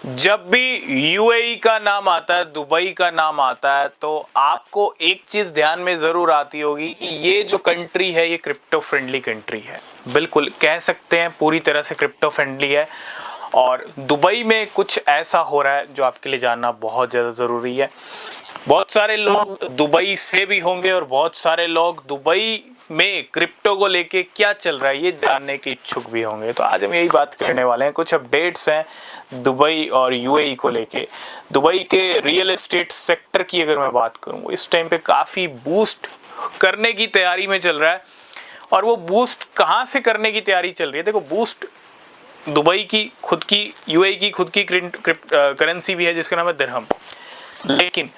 जब भी यूएई का नाम आता है, दुबई का नाम आता है, तो आपको एक चीज ध्यान में जरूर आती होगी कि ये जो कंट्री है ये क्रिप्टो फ्रेंडली कंट्री है। बिल्कुल कह सकते हैं पूरी तरह से क्रिप्टो फ्रेंडली है। और दुबई में कुछ ऐसा हो रहा है जो आपके लिए जानना बहुत ज़्यादा ज़रूरी है। बहुत सारे लोग दुबई से भी होंगे और बहुत सारे लोग दुबई में क्रिप्टो को लेके क्या चल रहा है ये जानने के इच्छुक भी होंगे। तो आज हम यही बात करने वाले हैं। कुछ अपडेट्स हैं दुबई और यूएई को लेके। दुबई के रियल एस्टेट सेक्टर की अगर मैं बात करूं, इस टाइम पे काफ़ी बूस्ट करने की तैयारी में चल रहा है। और वो बूस्ट कहाँ से करने की तैयारी चल रही है? देखो, बूस्ट दुबई की खुद की, यूएई की खुद की करेंसी भी है जिसका नाम है दिरहम, लेकिन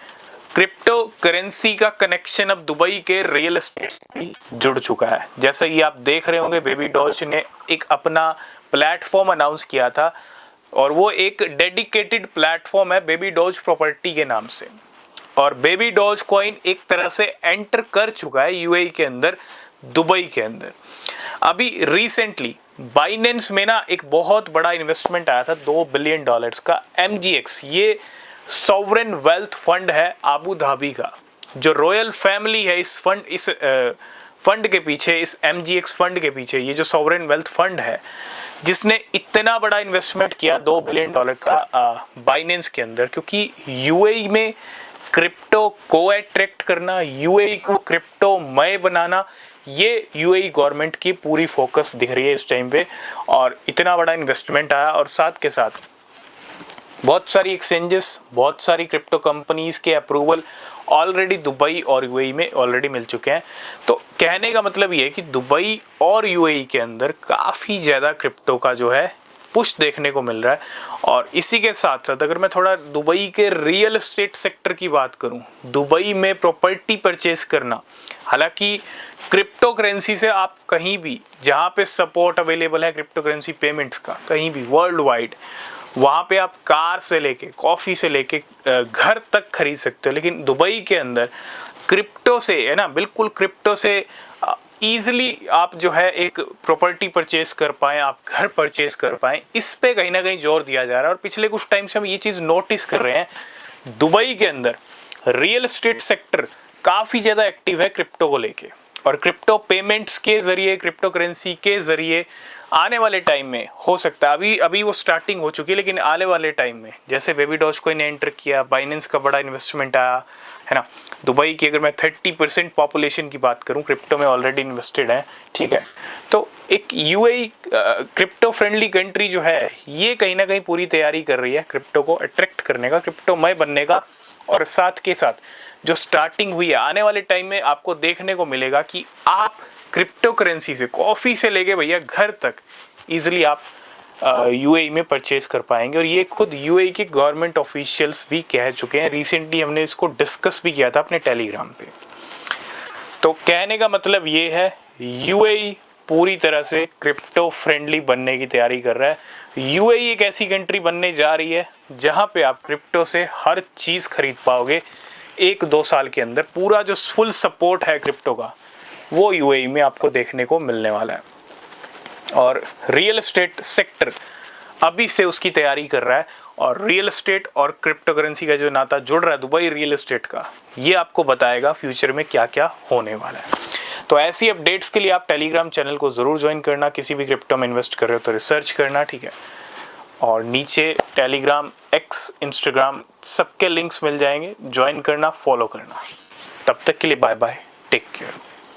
क्रिप्टो करेंसी का कनेक्शन अब दुबई के रियल एस्टेट से जुड़ चुका है। जैसा कि आप देख रहे होंगे, बेबी डॉज ने एक अपना प्लेटफॉर्म अनाउंस किया था और वो एक डेडिकेटेड प्लेटफॉर्म है बेबी डॉज प्रॉपर्टी के नाम से। और बेबी डॉज कॉइन एक तरह से एंटर कर चुका है यूएई के अंदर, दुबई के अंदर। अभी रिसेंटली बाइनेंस में ना एक बहुत बड़ा इन्वेस्टमेंट आया था $2 बिलियन का। MGX, ये सॉवरेन वेल्थ फंड है आबू धाबी का। जो रॉयल फैमिली है इस फंड के पीछे, इस MGX फंड के पीछे, ये जो सॉवरेन वेल्थ फंड है जिसने इतना बड़ा इन्वेस्टमेंट किया $2 बिलियन का बाइनेंस के अंदर, क्योंकि यूएई में क्रिप्टो को अट्रैक्ट करना, यूएई को क्रिप्टोमय बनाना, ये यूएई गवर्नमेंट की पूरी फोकस दिख रही है इस टाइम पे। और इतना बड़ा इन्वेस्टमेंट आया और साथ के साथ बहुत सारी एक्सचेंजेस, बहुत सारी क्रिप्टो कंपनीज के अप्रूवल ऑलरेडी दुबई और यूएई में ऑलरेडी मिल चुके हैं। तो कहने का मतलब ये है कि दुबई और यूएई के अंदर काफ़ी ज़्यादा क्रिप्टो का जो है पुश देखने को मिल रहा है। और इसी के साथ साथ अगर मैं थोड़ा दुबई के रियल एस्टेट सेक्टर की बात करूं, दुबई में प्रॉपर्टी परचेज करना, हालांकि क्रिप्टो करेंसी से आप कहीं भी जहां पे सपोर्ट अवेलेबल है क्रिप्टो करेंसी पेमेंट्स का, कहीं भी वर्ल्ड वाइड, वहाँ पे आप कार से लेके कॉफ़ी से लेके घर तक खरीद सकते हो। लेकिन दुबई के अंदर क्रिप्टो से, है ना, बिल्कुल क्रिप्टो से ईजिली आप जो है एक प्रॉपर्टी परचेज कर पाएँ, आप घर परचेज कर पाएँ, इस पे कहीं ना कहीं जोर दिया जा रहा है। और पिछले कुछ टाइम से हम ये चीज़ नोटिस कर रहे हैं, दुबई के अंदर रियल एस्टेट सेक्टर काफ़ी ज़्यादा एक्टिव है क्रिप्टो को लेके। और क्रिप्टो पेमेंट्स के ज़रिए, क्रिप्टो करेंसी के ज़रिए आने वाले टाइम में हो सकता है, अभी वो स्टार्टिंग हो चुकी है, लेकिन आने वाले टाइम में जैसे बेबी डॉज को ने एंटर किया, बाइनेंस का बड़ा इन्वेस्टमेंट आया, है ना। दुबई की अगर मैं 30% पॉपुलेशन की बात करूं क्रिप्टो में ऑलरेडी इन्वेस्टेड है, ठीक है। तो एक यूएई क्रिप्टो फ्रेंडली कंट्री जो है ये कहीं ना कहीं पूरी तैयारी कर रही है क्रिप्टो को अट्रैक्ट करने का, क्रिप्टोमय बनने का। और साथ के साथ जो स्टार्टिंग हुई है, आने वाले टाइम में आपको देखने को मिलेगा कि आप क्रिप्टो करेंसी से, कॉफ़ी से लेके भैया घर तक इजीली आप यूएई में परचेज कर पाएंगे। और ये खुद यूएई के गवर्नमेंट ऑफिशियल्स भी कह चुके हैं। रिसेंटली हमने इसको डिस्कस भी किया था अपने टेलीग्राम पे। तो कहने का मतलब ये है, यूएई पूरी तरह से क्रिप्टो फ्रेंडली बनने की तैयारी कर रहा है। यूएई एक ऐसी कंट्री बनने जा रही है जहां पे आप क्रिप्टो से हर चीज़ खरीद पाओगे 1-2 साल के अंदर। पूरा जो फुल सपोर्ट है क्रिप्टो का वो यूएई में आपको देखने को मिलने वाला है। और रियल एस्टेट सेक्टर अभी से उसकी तैयारी कर रहा है। और रियल एस्टेट और क्रिप्टो करेंसी का जो नाता जुड़ रहा है दुबई रियल एस्टेट का, ये आपको बताएगा फ्यूचर में क्या क्या होने वाला है। तो ऐसी अपडेट्स के लिए आप टेलीग्राम चैनल को ज़रूर ज्वाइन करना। किसी भी क्रिप्टो में इन्वेस्ट कर रहे हो तो रिसर्च करना, ठीक है। और नीचे टेलीग्राम, एक्स, इंस्टाग्राम सबके लिंक्स मिल जाएंगे, ज्वाइन करना, फॉलो करना। तब तक के लिए बाय बाय, टेक केयर।